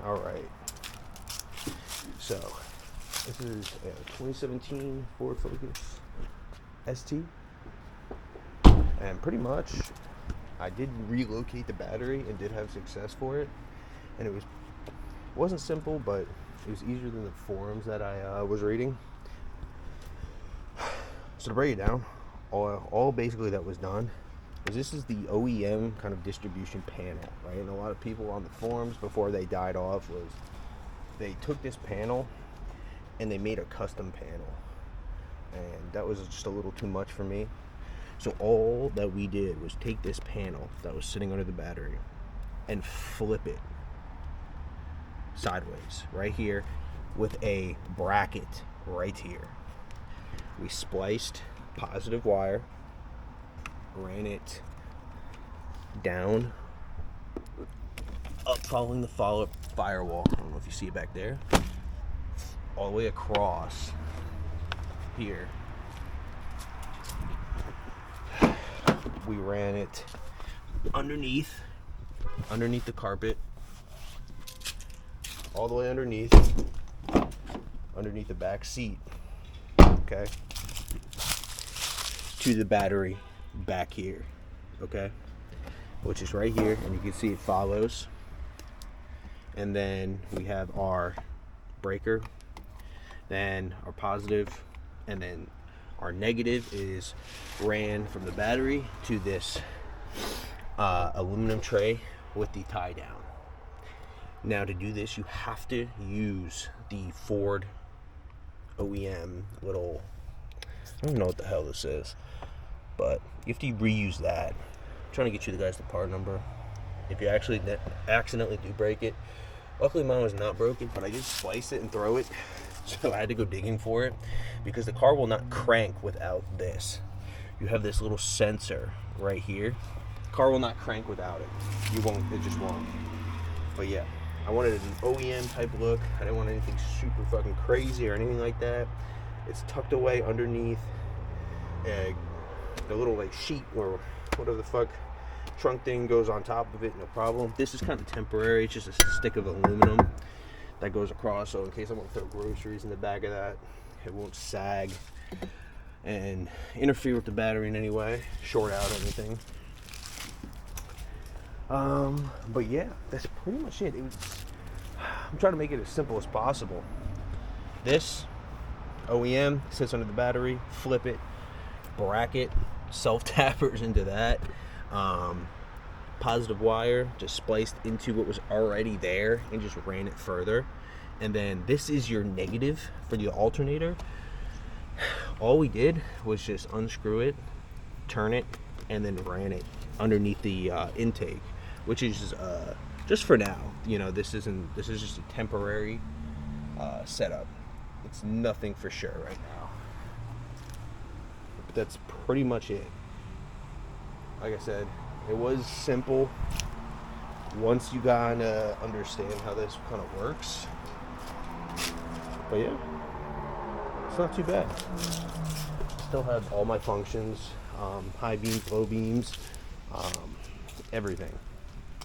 All right. So this is a 2017 Ford Focus ST, and pretty much I did relocate the battery and did have success for it, and it wasn't simple, but it was easier than the forums that I was reading. So to break it down, all basically that was done is this is the OEM kind of distribution panel, right? And a lot of people on the forums before they died off was they took this panel and they made a custom panel, and that was just a little too much for me. So all that we did was take this panel that was sitting under the battery and flip it sideways right here with a bracket right here. We spliced positive wire, ran it down, up following the firewall. I don't know if you see it back there. All the way across here. We ran it underneath the carpet, all the way underneath the back seat, okay, to the battery back here, okay, which is right here, and you can see it follows. And then we have our breaker, then our positive, and then our negative is ran from the battery to this aluminum tray with the tie down. Now to do this, you have to use the Ford OEM little, I don't know what the hell this is, but you have to reuse that. I'm trying to get you the guys the part number. If you actually accidentally do break it, luckily mine was not broken, but I did splice it and throw it, so I had to go digging for it because the car will not crank without this. You have this little sensor right here. The car will not crank without it. It just won't. But yeah, I wanted an OEM type look. I didn't want anything super fucking crazy or anything like that. It's tucked away underneath the little like sheet or whatever the fuck trunk thing goes on top of it, no problem. This is kind of temporary. It's just a stick of aluminum that goes across, so in case I want to throw groceries in the back of that, it won't sag and interfere with the battery in any way, short out anything. But yeah, that's pretty much it. I'm trying to make it as simple as possible. This OEM sits under the battery, flip it, bracket, self-tappers into that. Positive wire just spliced into what was already there and just ran it further. And then this is your negative for the alternator. All we did was just unscrew it, turn it, and then ran it underneath the intake, which is just for now. You know, this is just a temporary setup. It's nothing for sure right now. But that's pretty much it. Like I said, it was simple once you kind of understand how this kind of works. But yeah, it's not too bad. Still have all my functions, high beams, low beams, everything.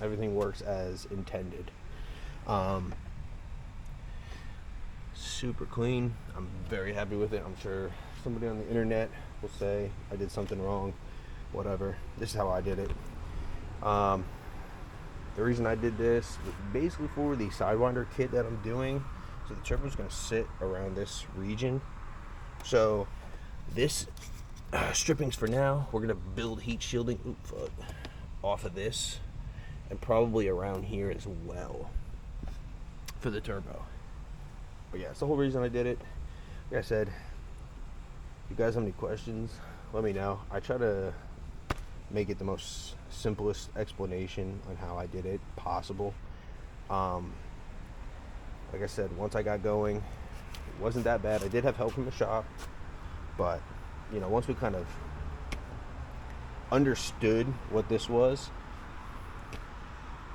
Everything works as intended. Super clean. I'm very happy with it. I'm sure somebody on the internet will say I did something wrong. Whatever. This is how I did it. The reason I did this was basically for the Sidewinder kit that I'm doing. So the turbo is going to sit around this region. So this stripping's for now. We're going to build heat shielding off of this and probably around here as well for the turbo. But yeah, that's the whole reason I did it. Like I said, if you guys have any questions, let me know. I try to make it the most simplest explanation on how I did it possible. Like I said, once I got going, it wasn't that bad. I did have help from the shop, but you know, once we kind of understood what this was,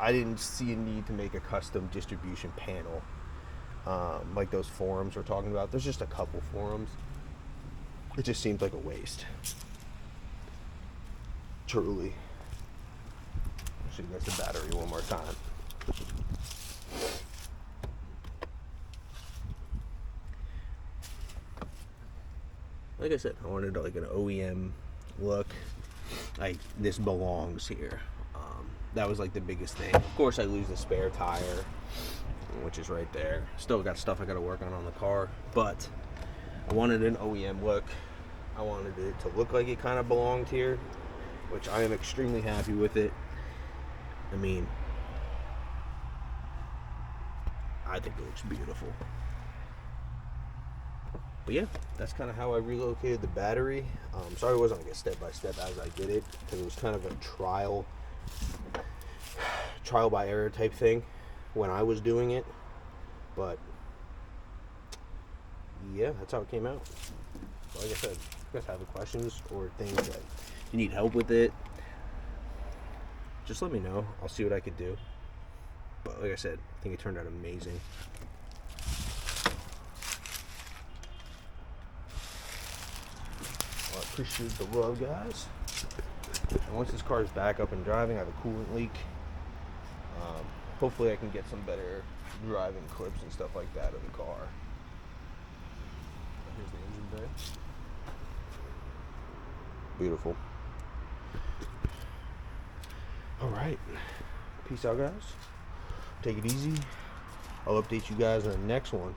I didn't see a need to make a custom distribution panel like those forums we're talking about. There's just a couple forums. It just seemed like a waste. Truly. show you guys the battery one more time. Like I said, I wanted like an OEM look. Like, this belongs here. That was like the biggest thing. Of course, I lose the spare tire, which is right there. Still got stuff I got to work on the car, but I wanted an OEM look. I wanted it to look like it kind of belonged here, which I am extremely happy with it. I mean, I think it looks beautiful. But yeah, that's kind of how I relocated the battery. Sorry it wasn't like a step-by-step as I did it, because it was kind of a trial by error type thing when I was doing it. But yeah, that's how it came out. So like I said, if you guys have any questions or things that you need help with it, just let me know. I'll see what I could do. But like I said, I think it turned out amazing. Well, I appreciate the love, guys. And once this car is back up and driving, I have a coolant leak. Hopefully I can get some better driving clips and stuff like that of the car. Here's the engine bay. Beautiful. Alright. Peace out, guys. Take it easy. I'll update you guys on the next one.